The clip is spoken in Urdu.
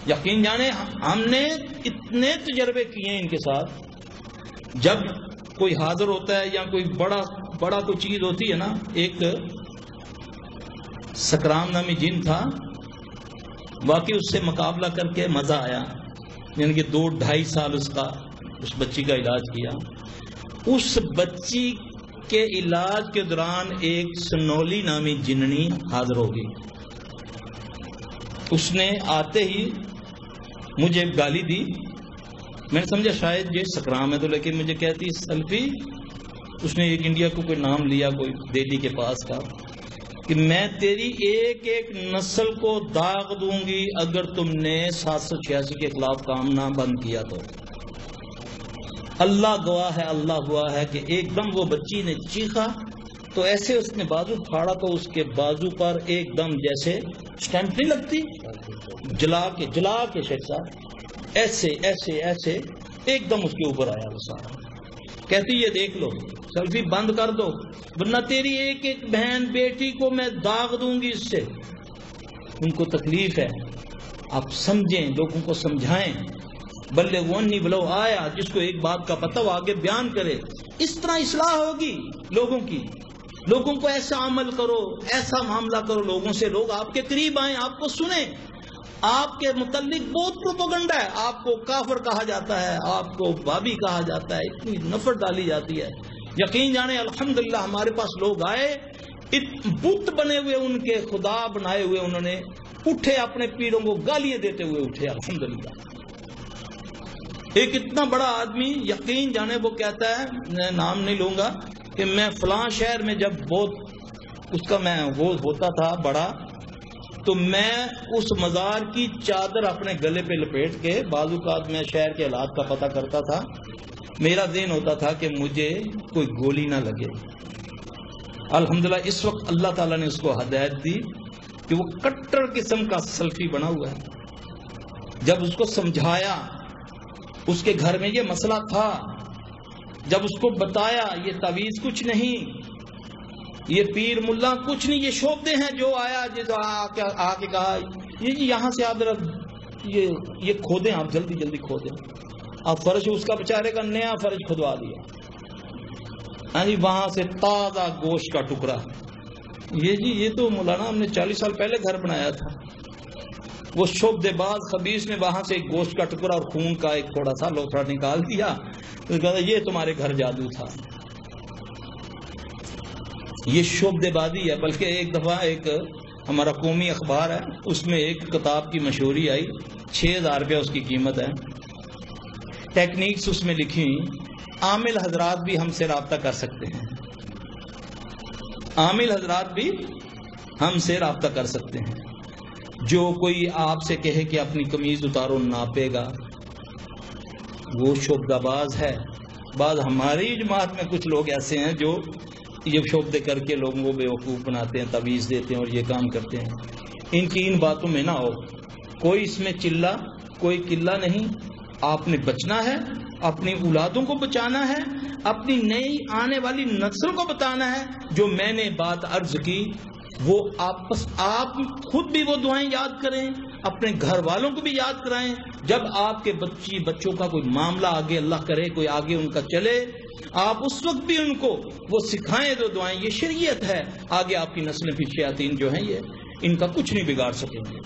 یقین جانے ہم نے اتنے تجربے کیے ہیں ان کے ساتھ. جب کوئی حاضر ہوتا ہے یا کوئی بڑا کوئی چیز ہوتی ہے نا. ایک سکرام نامی جن تھا, واقعی اس سے مقابلہ کر کے مزہ آیا. یعنی کہ 2-2.5 سال اس بچی کا علاج کیا. اس بچی کے علاج کے دوران ایک سنولی نامی جننی حاضر ہو گئی. اس نے آتے ہی مجھے گالی دی. میں نے سمجھا شاید یہ سکرام ہے, تو لیکن مجھے کہتی سلفی, اس نے ایک انڈیا کو کوئی نام لیا, کوئی دہلی کے پاس کا, کہ میں تیری ایک ایک نسل کو داغ دوں گی اگر تم نے 786 کے خلاف کام نہ بند کیا تو. اللہ گواہ ہے کہ ایک دم وہ بچی نے چیخا تو ایسے اس نے بازو پھاڑا تو اس کے بازو پر ایک دم جیسے اسٹیمپ نہیں لگتی, جلا کے شیخ صاحب ایسے ایسے ایسے ایک دم اس کے اوپر آیا وہ سارا. کہتی یہ دیکھ لو سیلفی بند کر دو ورنہ تیری ایک ایک بہن بیٹی کو میں داغ دوں گی اس سے. ان کو تکلیف ہے, آپ سمجھیں, لوگوں کو سمجھائیں. بلغونی ولو آیا, جس کو ایک بات کا پتہ وہ آگے بیان کرے. اس طرح اصلاح ہوگی لوگوں کی. لوگوں کو ایسا عمل کرو, ایسا معاملہ کرو لوگوں سے, لوگ آپ کے قریب آئیں, آپ کو سنیں. آپ کے متعلق بہت پروپیگنڈا ہے, آپ کو کافر کہا جاتا ہے, آپ کو بابی کہا جاتا ہے, اتنی نفرت ڈالی جاتی ہے. یقین جانے الحمدللہ ہمارے پاس لوگ آئے, بت بنے ہوئے ان کے خدا بنائے ہوئے, انہوں نے اٹھے اپنے پیروں کو گالیاں دیتے ہوئے اٹھے الحمدللہ. ایک اتنا بڑا آدمی, یقین جانے وہ کہتا ہے, میں نام نہیں لوں گا, کہ میں فلاں شہر میں جب بہت اس کا میں وہ ہوتا تھا بڑا, تو میں اس مزار کی چادر اپنے گلے پہ لپیٹ کے بعض اوقات میں شہر کے حالات کا پتہ کرتا تھا. میرا ذہن ہوتا تھا کہ مجھے کوئی گولی نہ لگے. الحمدللہ اس وقت اللہ تعالیٰ نے اس کو ہدایت دی کہ وہ کٹر قسم کا سلفی بنا ہوا ہے. جب اس کو سمجھایا, اس کے گھر میں یہ مسئلہ تھا, جب اس کو بتایا یہ تعویذ کچھ نہیں, یہ پیر ملا کچھ نہیں, یہ شوبدے ہیں, جو آیا جس آ کے کہا یہ یہاں سے آپ یہ کھودیں, آپ جلدی جلدی کھودیں. آپ فرش اس کا بیچارے کا نیا فرش کھدوا دیا. ہاں جی, وہاں سے تازہ گوشت کا ٹکڑا, یہ تو مولانا ہم نے 40 سال پہلے گھر بنایا تھا. وہ شعبدے باز خبیث نے وہاں سے ایک گوشت کا ٹکڑا اور خون کا ایک تھوڑا سا لوتھڑا نکال دیا, تو کہا یہ تمہارے گھر جادو تھا. یہ شعبدے بازی ہے. بلکہ ایک دفعہ ایک ہمارا قومی اخبار ہے, اس میں ایک کتاب کی مشہوری آئی, 6000 روپیہ اس کی قیمت ہے. ٹیکنیکس اس میں لکھی, عامل حضرات بھی ہم سے رابطہ کر سکتے ہیں, عامل حضرات بھی ہم سے رابطہ کر سکتے ہیں. جو کوئی آپ سے کہے کہ اپنی قمیض اتارو ناپے گا, وہ شعبدہ باز ہے. بعض ہماری جماعت میں کچھ لوگ ایسے ہیں جو یہ شعبدے کر کے لوگوں کو بیوقوف بناتے ہیں, تعویذ دیتے ہیں اور یہ کام کرتے ہیں. ان کی ان باتوں میں نہ ہو. کوئی اس میں چلہ کوئی قلہ نہیں. آپ نے بچنا ہے, اپنی اولادوں کو بچانا ہے, اپنی نئی آنے والی نسل کو بتانا ہے. جو میں نے بات عرض کی وہ آپ خود بھی وہ دعائیں یاد کریں, اپنے گھر والوں کو بھی یاد کرائیں. جب آپ کے بچوں کا کوئی معاملہ آگے اللہ کرے کوئی آگے ان کا چلے, آپ اس وقت بھی ان کو وہ سکھائیں جو دعائیں. یہ شریعت ہے. آگے آپ کی نسلیں پیچھے شیاطین جو ہیں یہ ان کا کچھ نہیں بگاڑ سکیں گے.